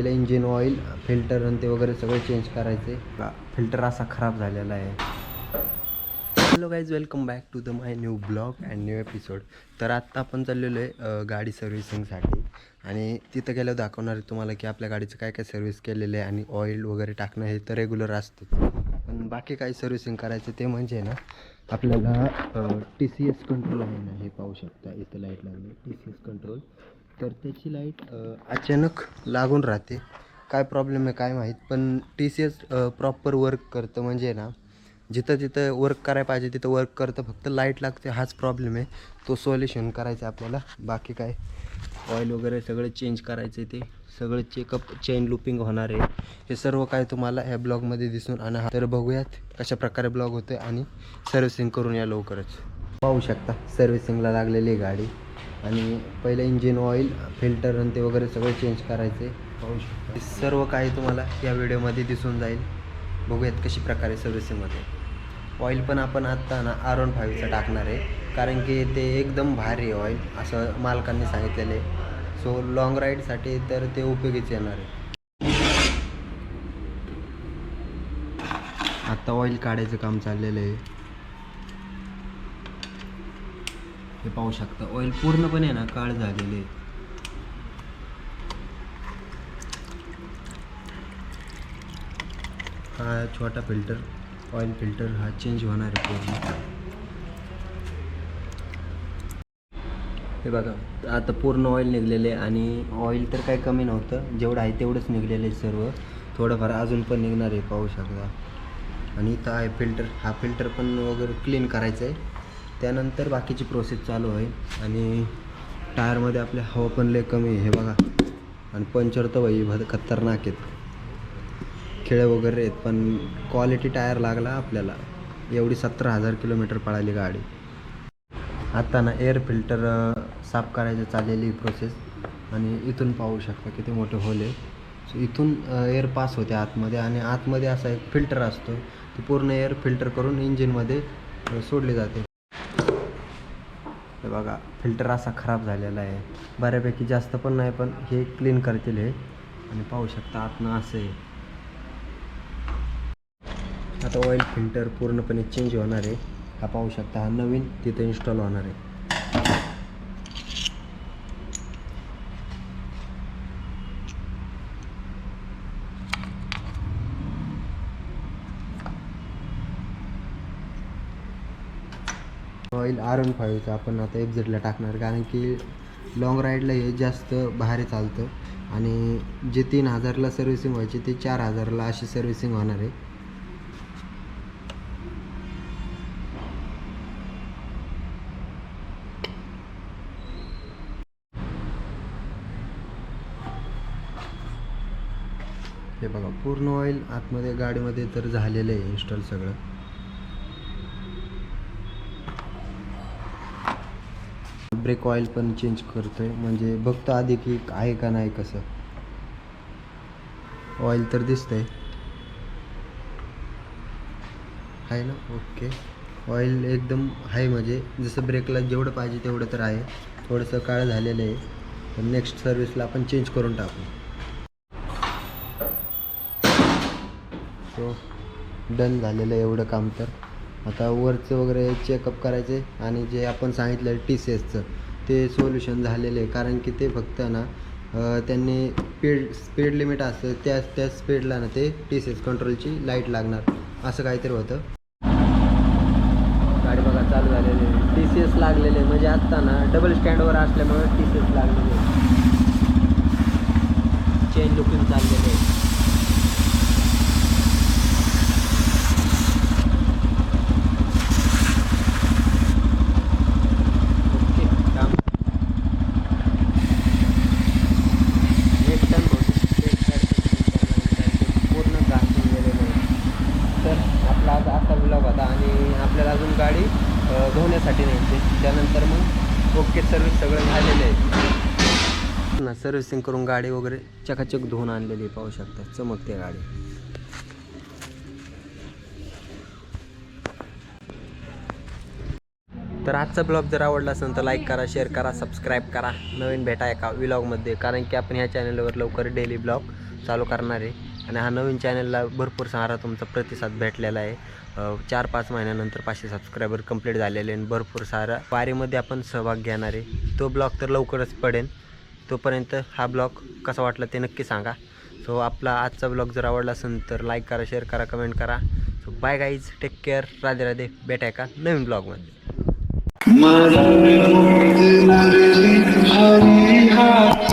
पहिले engine oil filter आणि ते वगैरे सगळे चेंज करायचे. फिल्टर असा खराब झालेला आहे. Hello guys, welcome back to the my new blog and new episode. तर आत्ता आपण चाललेलो आहे गाडी सर्व्हिसिंगसाठी आणि तिथं गेल्यावर दाखवणार आहे तुम्हाला की आपल्या गाडीचं काय काय सर्व्हिस केलेलं आहे. आणि ऑइल वगैरे टाकणं हे तर रेग्युलर असतं, पण बाकी काही सर्व्हिसिंग करायचं ते म्हणजे ना आपल्याला TCS कंट्रोल आहे ना, हे पाहू शकता इथं लाईट लागली TCS कंट्रोल. तर त्याची लाईट अचानक लागून राहते. काय प्रॉब्लेम आहे काय माहीत, पण TCS प्रॉपर वर्क करतं. म्हणजे ना जिथं जिथं वर्क करायला पाहिजे तिथं वर्क करतं, फक्त लाईट लागते हाच प्रॉब्लेम आहे. तो सॉल्युशन करायचा आहे आपल्याला. बाकी काय ऑइल वगैरे सगळं चेंज करायचं आहे, ते सगळं चेकअप चेन लूपिंग होणार आहे. हे सर्व काय तुम्हाला ह्या ब्लॉगमध्ये दिसून आणि तर बघूयात कशा प्रकारे ब्लॉग होते आणि सर्व्हिसिंग करून या लवकरच. पाहू शकता सर्व्हिसिंगला लागलेली गाडी आणि पहिलं इंजिन ऑइल फिल्टर आणि ते वगैरे सगळं चेंज करायचे. पाहू शकता सर्व काही तुम्हाला या व्हिडिओमध्ये दिसून जाईल. बघूयात कशी प्रकारे सर्व्हिसिंगमध्ये. ऑइल पण आपण आत्ता ना R15चं टाकणार आहे, कारण की ते एकदम भारी ऑइल असं मालकांनी सांगितलेलं आहे. सो लॉंग राईडसाठी तर ते उपयोगीच येणार आहे. आत्ता ऑइल काढायचं काम चाललेलं आहे. हे पाहू शकता ऑइल पूर्णपणे ना काळ झालेले आहे. हा छोटा फिल्टर ऑइल फिल्टर हा चेंज होणार आहे पूर्ण. हे बघा आता पूर्ण ऑइल निघलेले आहे आणि ऑइल तर काही कमी नव्हतं, जेवढं आहे तेवढंच निघलेलं आहे सर्व. थोडंफार अजून पण निघणार आहे पाहू शकता. आणि इथं आहे फिल्टर, हा फिल्टर पण वगैरे क्लीन करायचं आहे. त्यानंतर बाकीची प्रोसेस चालू आहे. आणि टायरमध्ये आपल्या हवा पण लय कमी आहे हे बघा. आणि पंचर तर भाई खतरनाक आहेत, खिळे वगैरे आहेत, पण क्वालिटी टायर लागला आपल्याला. एवढी 17,000 किलोमीटर पळाली गाडी. आता ना एअर फिल्टर साफ करायचं चाललेली प्रोसेस. आणि इथून पाहू शकता किती मोठे होल आहे. सो इथून एअर पास होते आतमध्ये आणि आतमध्ये असा एक फिल्टर असतो, ते पूर्ण एअर फिल्टर करून इंजिनमध्ये सोडले जाते. हे बघा फिल्टर असा खराब झालेला आहे, बऱ्यापैकी जास्त पण नाही, पण हे क्लीन करतील हे. आणि पाहू शकता आतनं असं आहे. आता ऑइल फिल्टर पूर्णपणे चेंज होणार आहे. हा पाहू शकता, हा नवीन तिथे इन्स्टॉल होणार आहे. ऑइल R15चं आपण आता FZला टाकणार, कारण की लाँग राईडला हे जास्त भारी चालतं. आणि जे 3,000ला सर्व्हिसिंग व्हायची ते 4,000ला अशी सर्व्हिसिंग होणार आहे. हे बघा पूर्ण ऑइल आतमध्ये गाडीमध्ये तर झालेलं आहे इन्स्टॉल सगळं. ब्रेक ऑइल पण चेंज करतोय, म्हणजे बघतो आधी की आहे का नाही कसं. ऑइल तर दिसतंय आहे ना, ओके. ऑइल एकदम आहे, म्हणजे जसं ब्रेकला जेवढं पाहिजे तेवढं तर आहे. थोडंसं काळं झालेलं आहे, पण नेक्स्ट सर्व्हिसला आपण चेंज करून टाकू. सो डन झालेलं आहे एवढं काम. तर आता वरचं वगैरे चेकअप करायचे आणि जे आपण सांगितलं TCSचं ते सोल्युशन झालेलं आहे. कारण की ते फक्त ना त्यांनी स्पीड लिमिट असतं, त्या स्पीडला ना ते TCS कंट्रोलची लाईट लागणार असं काहीतरी होतं. गाडी बघा चालू झालेली आहे, TCS लागलेले, म्हणजे आत्ता ना डबल स्टँडवर असल्यामुळे TCS लागलेले, चेन लुकिंग चाललेले आहे. आणि आपल्याला अजून गाडी धुण्यासाठी न्यायची, त्यानंतर मग ओके सर्व्हिस सगळं झालेलं आहे ना. सर्व्हिसिंग करून गाडी वगैरे चकाचक धुवून आणलेली पाहू शकता, चमकते गाडी. तर आजचा ब्लॉग जर आवडला असेल तर लाईक करा, शेअर करा, सबस्क्राईब करा. नवीन भेटा एका व्लॉगमध्ये, कारण की आपण ह्या चॅनलवर लवकर डेली ब्लॉग चालू करणार आहे. आणि हा नवीन चॅनलला भरपूर सारा तुमचा प्रतिसाद भेटलेला आहे. 4-5 महिन्यानंतर 500 सबस्क्रायबर कंप्लीट झालेले आणि भरपूर सारा वारीमध्ये आपण सहभाग घेणार आहे. तो ब्लॉग तर लवकरच पडेल. तोपर्यंत हा ब्लॉग कसा वाटला ते नक्की सांगा. सो आपला आजचा ब्लॉग जर आवडला असेल तर लाईक करा, शेअर करा, कमेंट करा. So bye guys, take care, Radhe Radhe. भेटाय का नवीन ब्लॉगमध्ये. हरी हाथ